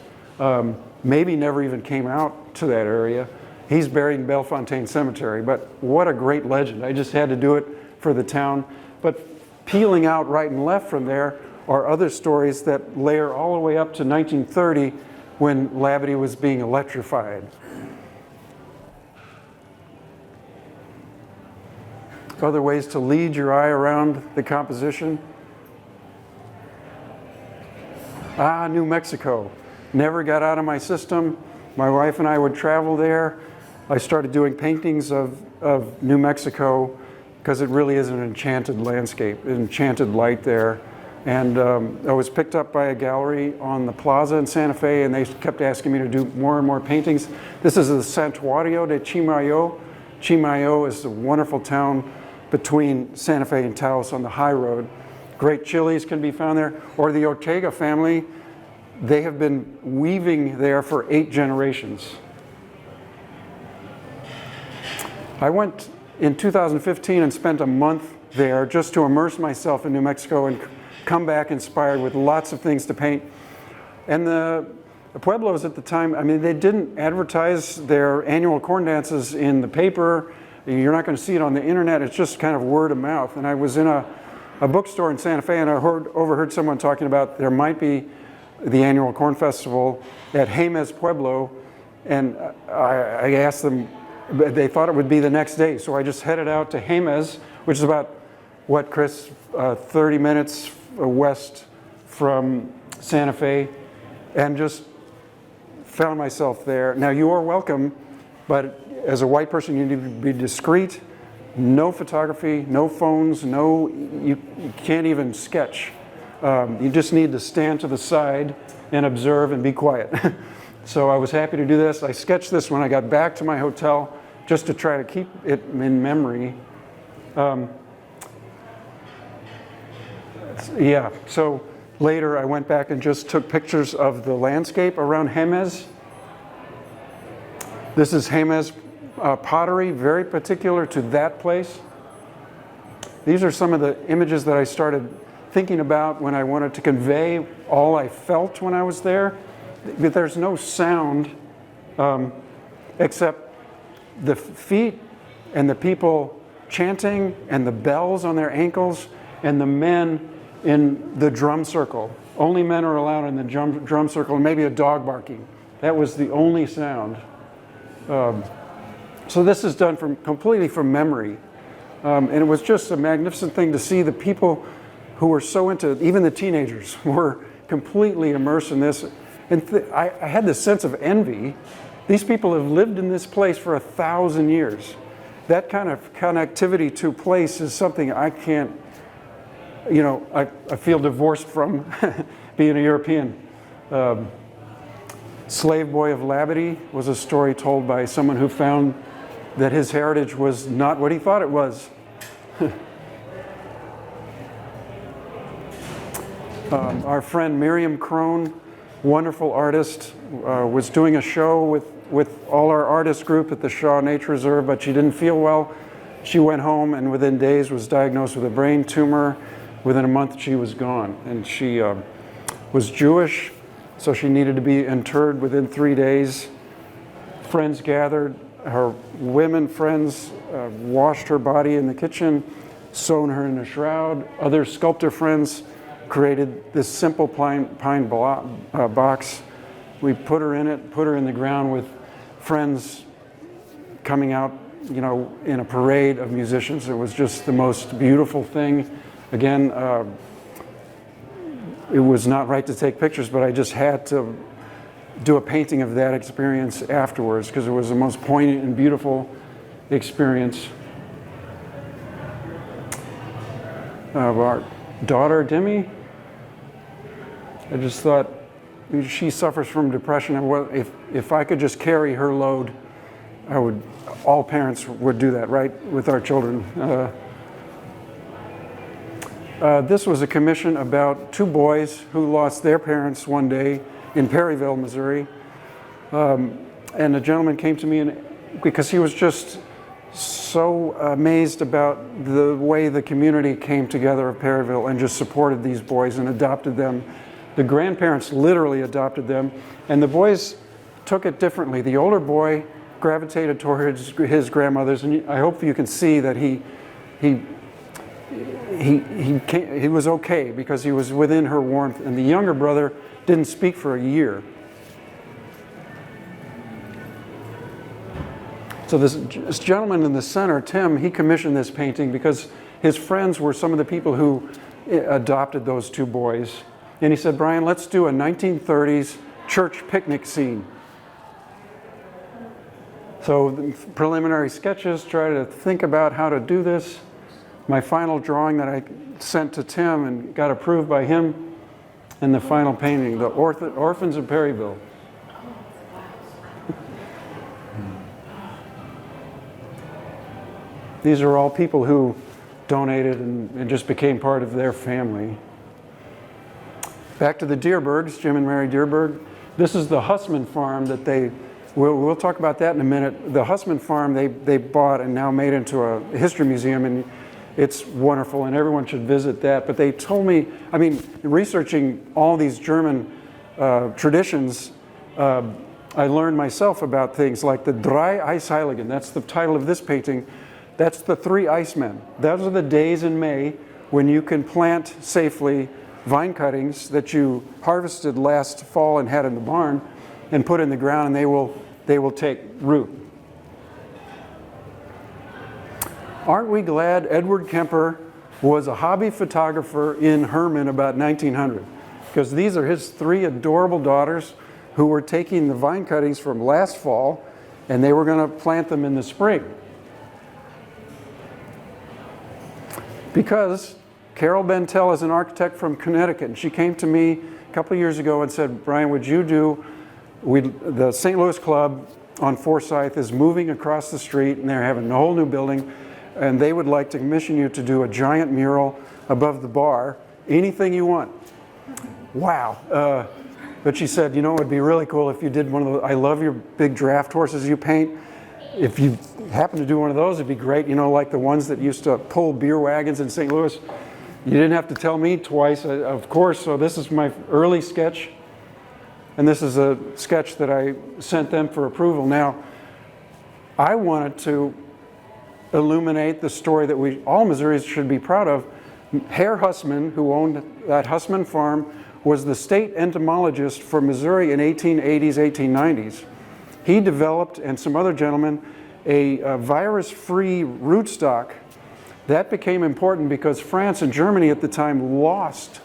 Maybe never even came out to that area. He's buried in Bellefontaine Cemetery, but what a great legend. I just had to do it for the town. But peeling out right and left from there are other stories that layer all the way up to 1930 when Labadie was being electrified. Other ways to lead your eye around the composition. New Mexico. Never got out of my system. My wife and I would travel there. I started doing paintings of New Mexico because it really is an enchanted landscape, an enchanted light there. And I was picked up by a gallery on the plaza in Santa Fe, and they kept asking me to do more and more paintings. This is the Santuario de Chimayo. Chimayo is a wonderful town between Santa Fe and Taos on the high road. Great chilies can be found there. Or the Ortega family, they have been weaving there for 8 generations. I went in 2015 and spent a month there just to immerse myself in New Mexico and come back inspired with lots of things to paint. And the Pueblos at the time, I mean, they didn't advertise their annual corn dances in the paper. You're not going to see it on the internet. It's just kind of word of mouth. And I was in a bookstore in Santa Fe, and I overheard someone talking about there might be the annual corn festival at Hynes Pueblo. And I asked them, they thought it would be the next day. So I just headed out to Hynes, which is about, what, Chris, 30 minutes west from Santa Fe, and just found myself there. Now, you are welcome, but as a white person, you need to be discreet. No photography, no phones, you can't even sketch. You just need to stand to the side and observe and be quiet. So I was happy to do this. I sketched this when I got back to my hotel just to try to keep it in memory. So later I went back and just took pictures of the landscape around Hynes. This is Hynes pottery, very particular to that place. These are some of the images that I started thinking about when I wanted to convey all I felt when I was there. But there's no sound except the feet and the people chanting and the bells on their ankles and the men in the drum circle. Only men are allowed in the drum circle, and maybe a dog barking. That was the only sound. So this is done completely from memory. And it was just a magnificent thing to see the people who were so into, even the teenagers, were completely immersed in this. And I had this sense of envy. These people have lived in this place for 1,000 years. That kind of connectivity to place is something I can't, I feel divorced from being a European. Slave Boy of Labadie was a story told by someone who found that his heritage was not what he thought it was. Our friend Miriam Crone, wonderful artist, was doing a show with all our artist group at the Shaw Nature Reserve, but she didn't feel well. She went home and within days was diagnosed with a brain tumor. Within a month she was gone. And she was Jewish, so she needed to be interred within 3 days. Friends gathered, her women friends washed her body in the kitchen, sewn her in a shroud. Other sculptor friends created this simple pine box. We put her in it, put her in the ground with friends coming out, in a parade of musicians. It was just the most beautiful thing. Again, it was not right to take pictures, but I just had to do a painting of that experience afterwards because it was the most poignant and beautiful experience. Our daughter, Demi, I just thought, she suffers from depression, and if I could just carry her load, all parents would do that, right, with our children. This was a commission about two boys who lost their parents one day in Perryville, Missouri. And a gentleman came to me because he was just so amazed about the way the community came together of Perryville and just supported these boys and adopted them. The grandparents literally adopted them, and the boys took it differently. The older boy gravitated towards his grandmother's, and I hope you can see that he was okay because he was within her warmth, and the younger brother didn't speak for a year. So this gentleman in the center, Tim, he commissioned this painting because his friends were some of the people who adopted those two boys. And he said, Bryan, let's do a 1930s church picnic scene. So the preliminary sketches, try to think about how to do this. My final drawing that I sent to Tim and got approved by him, and the final painting, the Orphans of Perryville. These are all people who donated and just became part of their family. Back to the Deerbergs, Jim and Mary Deerberg. This is the Hussman farm that we'll talk about that in a minute. The Hussman farm they bought and now made into a history museum, and it's wonderful, and everyone should visit that. But they told me, I mean, researching all these German traditions, I learned myself about things like the Drei Eisheiligen. That's the title of this painting. That's the three icemen. Those are the days in May when you can plant safely vine cuttings that you harvested last fall and had in the barn and put in the ground, and they will take root. Aren't we glad Edward Kemper was a hobby photographer in Herman about 1900? Because these are his three adorable daughters who were taking the vine cuttings from last fall, and they were going to plant them in the spring. Because Carol Bentel is an architect from Connecticut, and she came to me a couple of years ago and said, Bryan, would you do, the St. Louis Club on Forsyth is moving across the street, and they're having a whole new building, and they would like to commission you to do a giant mural above the bar, anything you want. Wow. But she said, you know, it would be really cool if you did one of those. I love your big draft horses you paint. If you happen to do one of those, it'd be great. You know, like the ones that used to pull beer wagons in St. Louis. You didn't have to tell me twice, of course. So this is my early sketch. And this is a sketch that I sent them for approval. Now, I wanted to illuminate the story that all Missouris should be proud of. Herr Hussman, who owned that Hussman farm, was the state entomologist for Missouri in 1880s, 1890s. He developed, and some other gentlemen, a virus-free rootstock. That became important because France and Germany at the time lost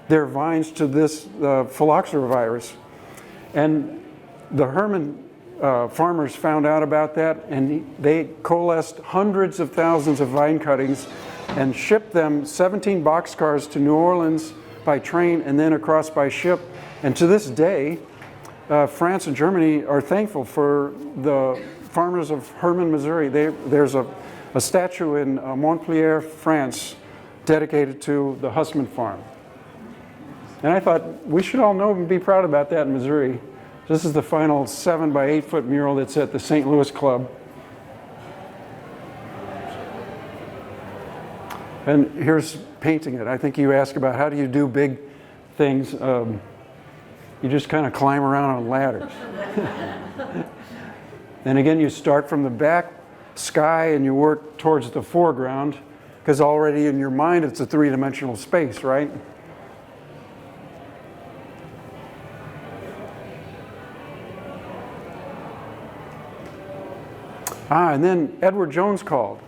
their vines to this phylloxera virus. And the Herman farmers found out about that, and they coalesced hundreds of thousands of vine cuttings and shipped them 17 boxcars to New Orleans by train and then across by ship. And to this day, France and Germany are thankful for the farmers of Herman, Missouri. There's a statue in Montpellier, France, dedicated to the Hussman farm. And I thought we should all know and be proud about that in Missouri. This is the final 7 by 8 foot mural that's at the St. Louis Club. And here's painting it. I think you asked about how do you do big things. You just kind of climb around on ladders. And again, you start from the back sky and you work towards the foreground, because already in your mind it's a three-dimensional space, right? And then Edward Jones called.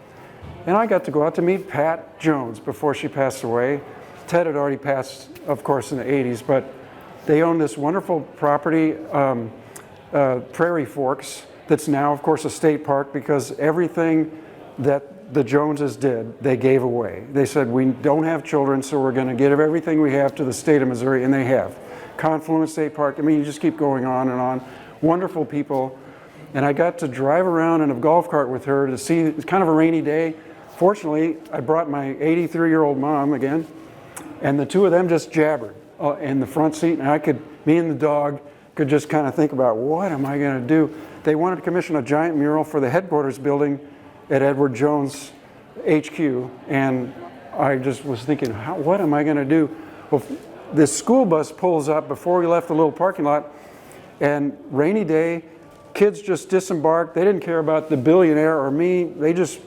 And I got to go out to meet Pat Jones before she passed away. Ted had already passed, of course, in the 80s, but they own this wonderful property, Prairie Forks, that's now, of course, a state park, because everything that the Joneses did, they gave away. They said, we don't have children, so we're going to give everything we have to the state of Missouri, and they have. Confluence State Park, I mean, you just keep going on and on. Wonderful people. And I got to drive around in a golf cart with her to see, it's kind of a rainy day. Fortunately, I brought my 83-year-old mom again, And the two of them just jabbered in the front seat, and me and the dog could just kind of think about, what am I going to do? They wanted to commission a giant mural for the headquarters building at Edward Jones HQ, and I just was thinking, what am I going to do? Well, this school bus pulls up before we left the little parking lot, and rainy day, kids just disembarked. They didn't care about the billionaire or me. They just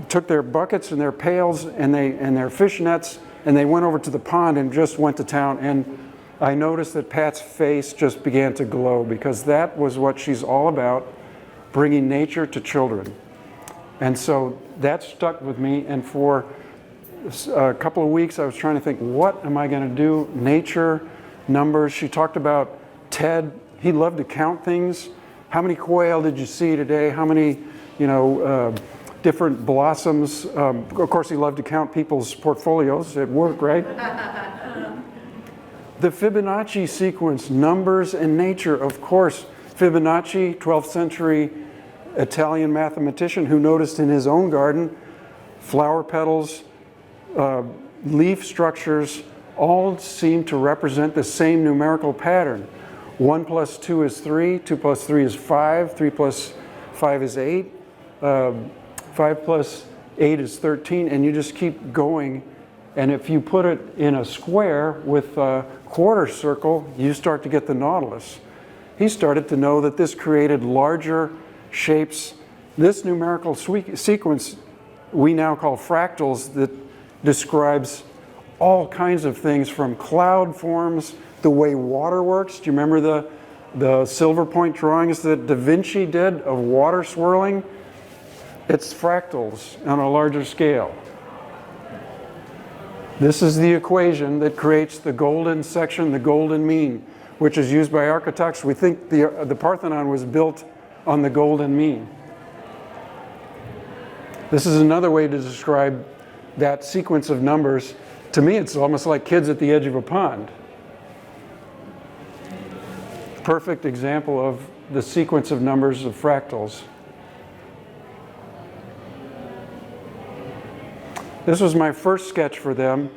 took their buckets and their pails and their fish nets, and they went over to the pond and just went to town. And I noticed that Pat's face just began to glow, because that was what she's all about, bringing nature to children. And so that stuck with me, and for a couple of weeks I was trying to think, what am I going to do? Nature, numbers. She talked about Ted. He loved to count things. How many quail did you see today? How many, different blossoms? Of course, he loved to count people's portfolios at work, right? The Fibonacci sequence, numbers and nature, of course. Fibonacci, 12th century Italian mathematician who noticed in his own garden flower petals, leaf structures, all seem to represent the same numerical pattern. 1 plus 2 is 3, 2 plus 3 is 5, 3 plus 5 is 8, 5 plus 8 is 13, and you just keep going. And if you put it in a square with a quarter circle, you start to get the nautilus. He started to know that this created larger shapes. This numerical sequence we now call fractals, that describes all kinds of things, from cloud forms, the way water works. Do you remember the silver point drawings that Da Vinci did of water swirling? It's fractals on a larger scale. This is the equation that creates the golden section, the golden mean, which is used by architects. We think the Parthenon was built on the golden mean. This is another way to describe that sequence of numbers. To me, it's almost like kids at the edge of a pond. Perfect example of the sequence of numbers of fractals. This was my first sketch for them,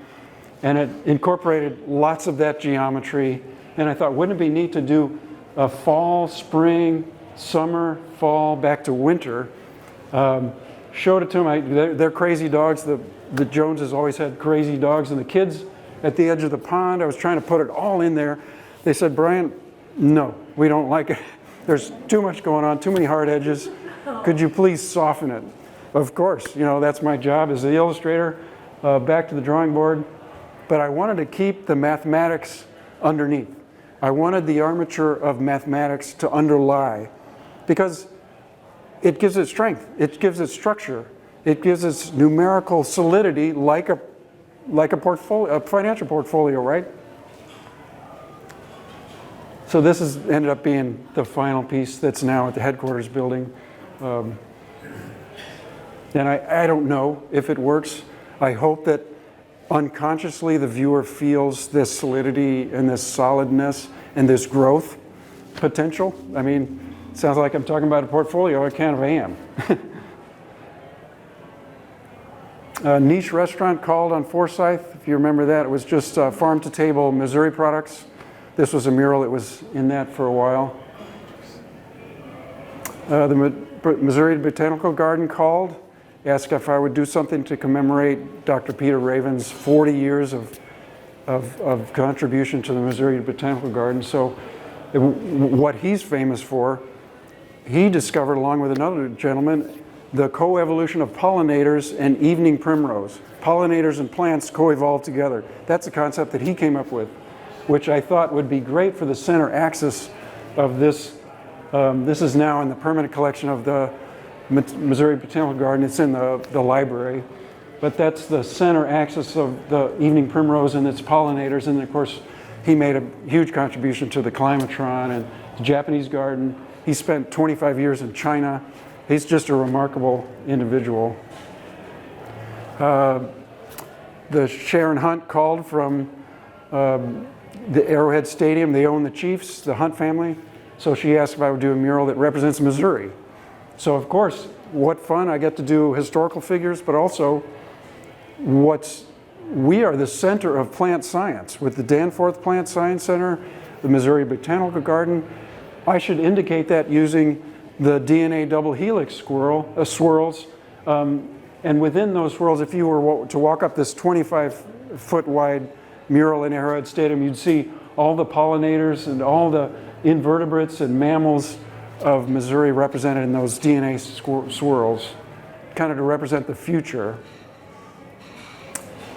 and it incorporated lots of that geometry. And I thought, wouldn't it be neat to do a fall, spring, summer, fall, back to winter? Showed it to them. They're crazy dogs. The Joneses always had crazy dogs. And the kids at the edge of the pond, I was trying to put it all in there. They said, Bryan, no, we don't like it. There's too much going on, too many hard edges. Could you please soften it? Of course, that's my job as the illustrator, back to the drawing board. But I wanted to keep the mathematics underneath. I wanted the armature of mathematics to underlie, because it gives it strength, it gives it structure, it gives it numerical solidity, like a portfolio, a financial portfolio, right? So this ended up being the final piece that's now at the headquarters building. And I don't know if it works. I hope that unconsciously the viewer feels this solidity and this solidness and this growth potential. I mean, it sounds like I'm talking about a portfolio. I kind of am. A niche restaurant called on Forsyth, if you remember that. It was just farm-to-table Missouri products. This was a mural that was in that for a while. The Missouri Botanical Garden called, asked if I would do something to commemorate Dr. Peter Raven's 40 years of contribution to the Missouri Botanical Garden. So what he's famous for, he discovered, along with another gentleman, the coevolution of pollinators and evening primrose. Pollinators and plants co-evolve together. That's a concept that he came up with, which I thought would be great for the center axis of this. This is now in the permanent collection of the Missouri Botanical Garden. It's in the library. But that's the center axis of the evening primrose and its pollinators. And of course, he made a huge contribution to the climatron and the Japanese garden. He spent 25 years in China. He's just a remarkable individual. The Sharon Hunt called from the Arrowhead Stadium. They own the Chiefs, the Hunt family. So she asked if I would do a mural that represents Missouri. So of course, what fun. I get to do historical figures, but also what's we are the center of plant science with the Danforth Plant Science Center, the Missouri Botanical Garden. I should indicate that using the DNA double helix swirls. And within those swirls, if you were to walk up this 25-foot wide mural in Arrowhead Stadium, you'd see all the pollinators and all the invertebrates and mammals of Missouri represented in those DNA swirls, kind of to represent the future.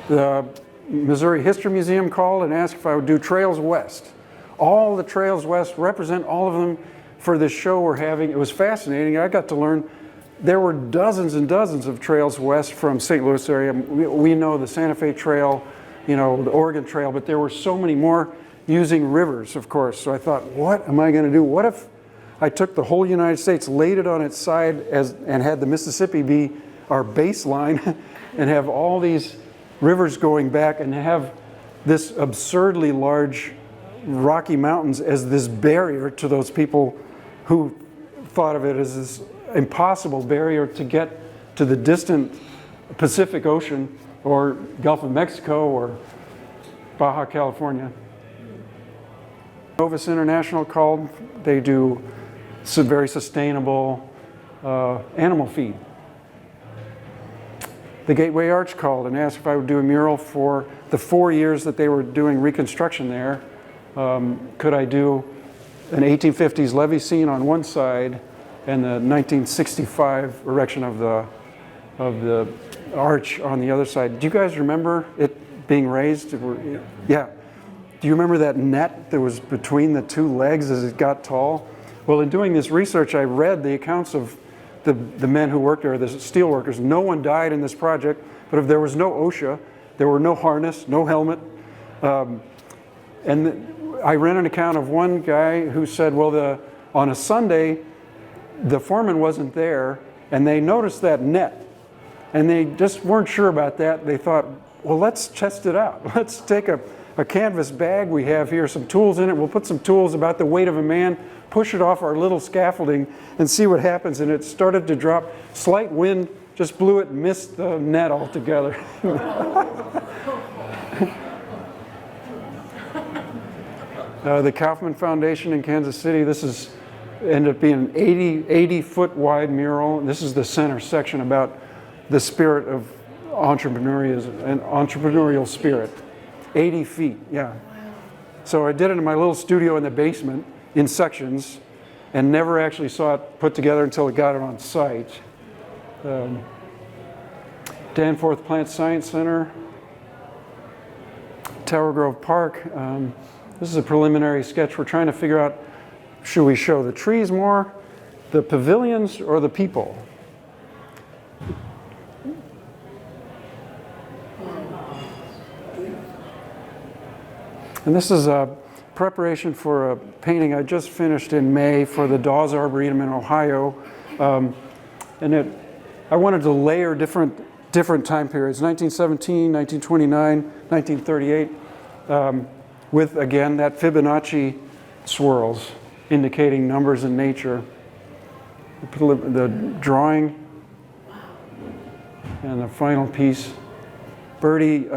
The Missouri History Museum called and asked if I would do Trails West. All the Trails West, represent all of them for this show we're having. It was fascinating. I got to learn there were dozens and dozens of Trails West from St. Louis area. We know the Santa Fe Trail, you know, the Oregon Trail, but there were so many more using rivers, of course. So I thought, what am I going to do? What if I took the whole United States, laid it on its side, and had the Mississippi be our baseline, and have all these rivers going back, and have this absurdly large Rocky Mountains as this barrier to those people who thought of it as this impossible barrier to get to the distant Pacific Ocean or Gulf of Mexico or Baja California. Novus International called. They do some very sustainable animal feed. The Gateway Arch called and asked if I would do a mural for the 4 years that they were doing reconstruction there. Could I do an 1850s levee scene on one side and the 1965 erection of the arch on the other side? Do you guys remember it being raised? Yeah. Do you remember that net that was between the two legs as it got tall? Well, in doing this research, I read the accounts of the men who worked there, the steel workers. No one died in this project, but if there was no OSHA, there were no harness, no helmet. I read an account of one guy who said, well, on a Sunday, the foreman wasn't there, and they noticed that net, and they just weren't sure about that. They thought, well, let's test it out. Let's take a canvas bag we have here, some tools in it. We'll put some tools about the weight of a man, push it off our little scaffolding, and see what happens. And it started to drop. Slight wind just blew it and missed the net altogether. The Kaufman Foundation in Kansas City, this ended up being an 80-foot wide mural. This is the center section about the spirit of entrepreneurialism and entrepreneurial spirit. 80 feet, yeah. So I did it in my little studio in the basement in sections and never actually saw it put together until I got it on site. Danforth Plant Science Center, Tower Grove Park. This is a preliminary sketch. We're trying to figure out, should we show the trees more, the pavilions, or the people? And this is a preparation for a painting I just finished in May for the Dawes Arboretum in Ohio. I wanted to layer different time periods, 1917, 1929, 1938, with, again, that Fibonacci swirls indicating numbers in nature. The drawing and the final piece. Birdie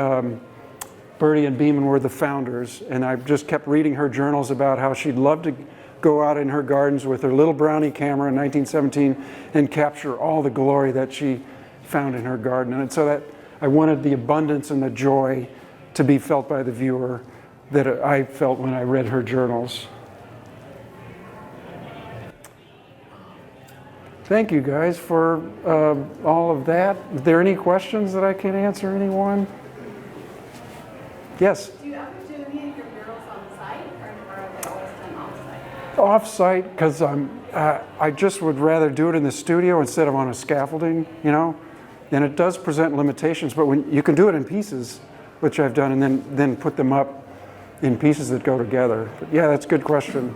and Beeman were the founders, and I just kept reading her journals about how she'd love to go out in her gardens with her little brownie camera in 1917 and capture all the glory that she found in her garden. And so that I wanted the abundance and the joy to be felt by the viewer that I felt when I read her journals. Thank you guys for all of that. Are there any questions that I can answer, anyone? Yes? Do you ever do any of your murals on site, or are they always done off-site? Off-site, because I just would rather do it in the studio instead of on a scaffolding, you know? And it does present limitations, but when you can do it in pieces, which I've done, and then put them up in pieces that go together. But yeah, that's a good question.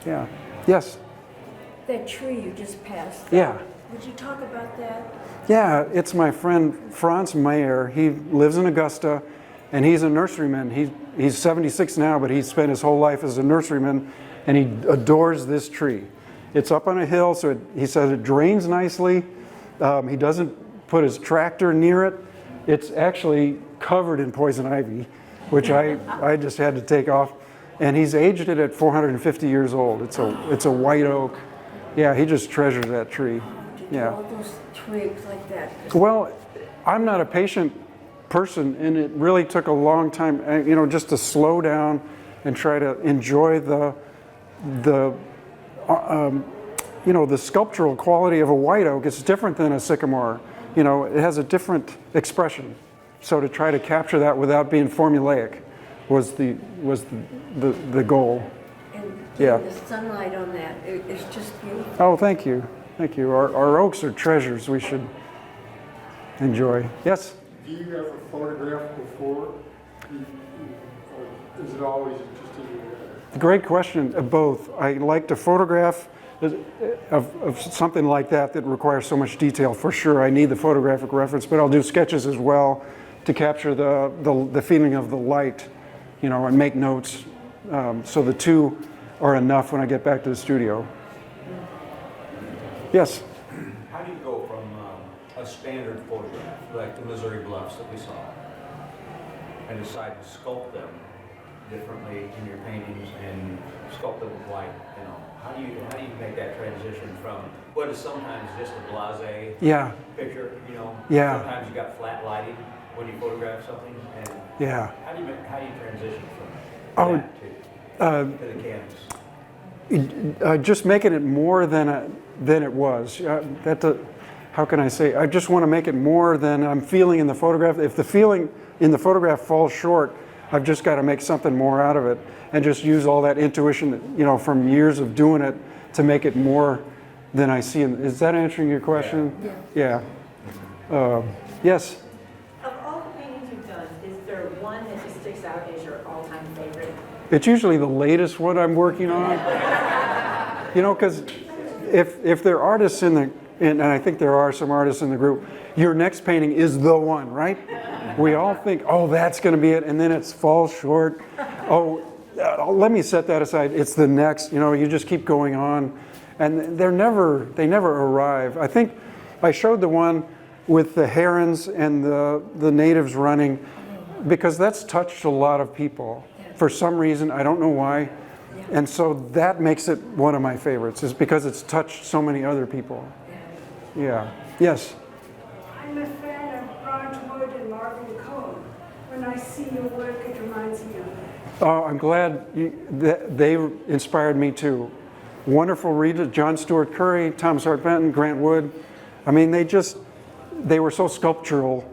Yeah. Yes? That tree you just passed. Yeah. Would you talk about that? Yeah, it's my friend Franz Mayer. He lives in Augusta, and he's a nurseryman. He's 76 now, but he spent his whole life as a nurseryman, and he adores this tree. It's up on a hill, so he says it drains nicely. He doesn't put his tractor near it. It's actually covered in poison ivy, which I just had to take off. And he's aged it at 450 years old. It's a white oak. Yeah, he just treasures that tree. Yeah. All those twigs like that. Well, I'm not a patient person, and it really took a long time, just to slow down and try to enjoy the sculptural quality of a white oak. It's different than a sycamore. It has a different expression. So to try to capture that without being formulaic was the goal. And Yeah. the sunlight on that, it's just beautiful. Oh, thank you. Thank you. Our oaks are treasures we should enjoy. Yes? Do you ever photograph before? Or is it always just in Great question. Both. I like to photograph of something like that requires so much detail. For sure, I need the photographic reference, but I'll do sketches as well to capture the feeling of the light, and make notes. So the two are enough when I get back to the studio. Yes? How do you go from a standard photograph, like the Missouri Bluffs that we saw, and decide to sculpt them differently in your paintings and sculpt them with white? How do you make that transition from what is sometimes just a blasé Yeah. picture? Yeah. Sometimes you got flat lighting when you photograph something, and Yeah. how do you transition from Oh, that to the canvas? Just making it more than it was. How can I say? I just want to make it more than I'm feeling in the photograph. If the feeling in the photograph falls short, I've just got to make something more out of it, and just use all that intuition, from years of doing it to make it more than I see. Is that answering your question? Yeah. Yes. Of all the paintings you've done, is there one that just sticks out as your all-time favorite? It's usually the latest one I'm working on. Because if there are artists and I think there are some artists in the group, your next painting is the one, right? We all think, oh, that's going to be it, and then it falls short. Oh, let me set that aside. It's the next. You just keep going on, and they never arrive. I think I showed the one with the herons and the natives running, because that's touched a lot of people for some reason. I don't know why. And so that makes it one of my favorites, is because it's touched so many other people. Yeah. Yes? I'm a fan of Bronze Wood and Marvin Cohn. When I see your work, it reminds me of that. Oh, I'm glad that they inspired me too. Wonderful readers, John Stewart Curry, Thomas Hart Benton, Grant Wood. I mean, they were so sculptural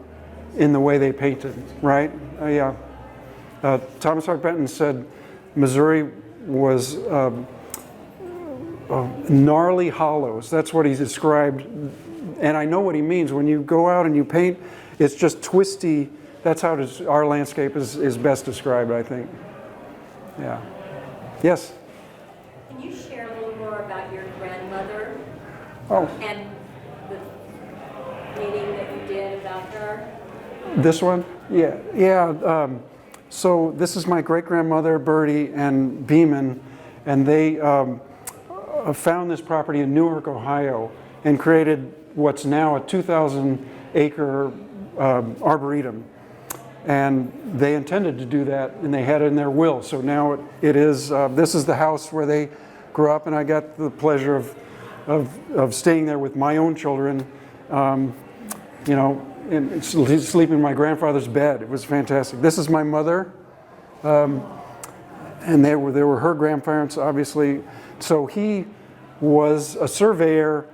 in the way they painted, right? Yeah. Thomas Hart Benton said Missouri was gnarly hollows. That's what he described. And I know what he means. When you go out and you paint, it's just twisty. That's how our landscape is best described, I think. Yeah. Yes? Can you share a little more about your grandmother Oh, and the painting that you did about her? this one? Yeah. Yeah. So this is my great-grandmother, Bertie, and Beeman, and they found this property in Newark, Ohio, and created what's now a 2,000-acre arboretum. And they intended to do that, and they had it in their will. So now it is, this is the house where they grew up, and I got the pleasure of staying there with my own children, and sleeping in my grandfather's bed. It was fantastic. This is my mother, and they were her grandparents, obviously. So he was a surveyor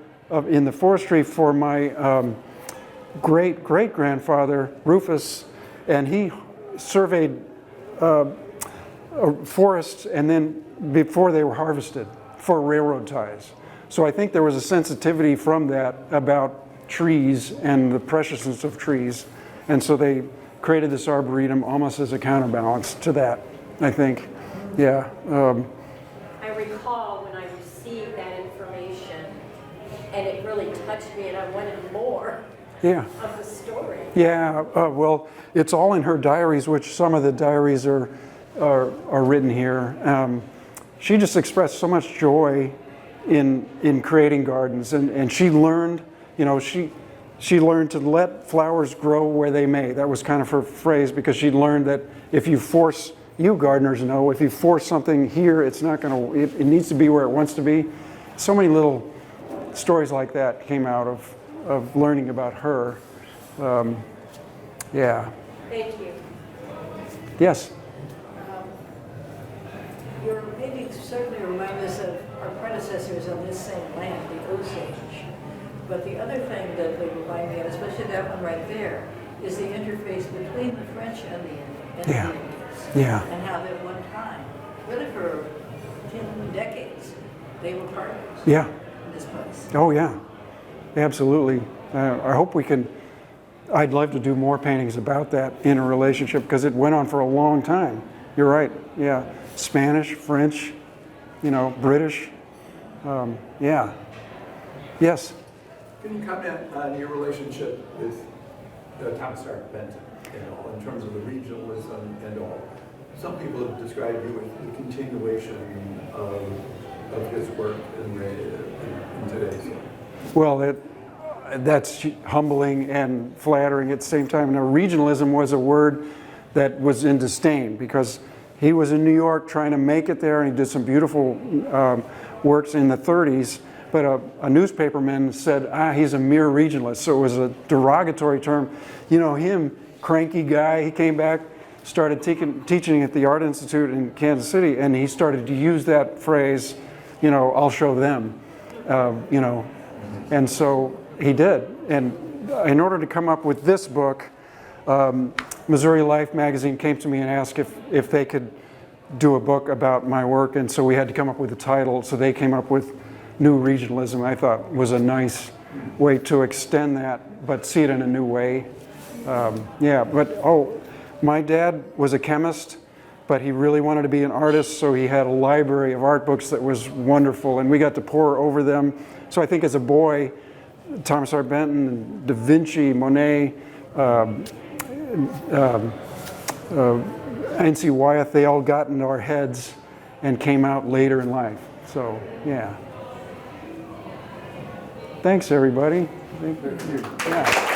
in the forestry for my great-great-grandfather, Rufus, and he surveyed forests and then before they were harvested for railroad ties. So I think there was a sensitivity from that about trees and the preciousness of trees, and so they created this arboretum almost as a counterbalance to that, I think. Yeah. I recall when I received that information, and it really touched me, and I wanted more Yeah. of the story. Yeah, well, it's all in her diaries, which some of the diaries are written here. She just expressed so much joy in creating gardens, and she learned, she learned to let flowers grow where they may. That was kind of her phrase, because she learned that if you force, you gardeners know, if you force something here, it's not going to, it needs to be where it wants to be. So many little stories like that came out of learning about her. Yeah. Thank you. Yes? Your paintings certainly remind us of our predecessors on this same land, the Osage. But the other thing that they remind me of, especially that one right there, is the interface between the French and the Yeah. Indians. Yeah. And how at one time, really for 10 decades, they were partners Yeah. in this place. Oh, yeah. Absolutely. I hope we can, I'd love to do more paintings about that interrelationship, because it went on for a long time. You're right. Yeah. Spanish, French, British. Yeah. Yes. Can you comment on your relationship with Thomas Hart Benton, in terms of the regionalism and all? Some people have described you as the continuation of his work in today's. Well, that's humbling and flattering at the same time. Now, regionalism was a word that was in disdain, because he was in New York trying to make it there, and he did some beautiful works in the 30s. But a newspaperman said, he's a mere regionalist. So it was a derogatory term. Him, cranky guy, he came back, started teaching at the Art Institute in Kansas City, and he started to use that phrase, I'll show them, And so he did. And in order to come up with this book, Missouri Life magazine came to me and asked if they could do a book about my work, and so we had to come up with a title. So they came up with New Regionalism. I thought was a nice way to extend that, but see it in a new way. My dad was a chemist, but he really wanted to be an artist, so he had a library of art books that was wonderful, and we got to pore over them. So I think as a boy, Thomas Hart Benton, Da Vinci, Monet, N.C. Wyeth, they all got into our heads and came out later in life. So, yeah. Thanks, everybody. Thank you. Yeah.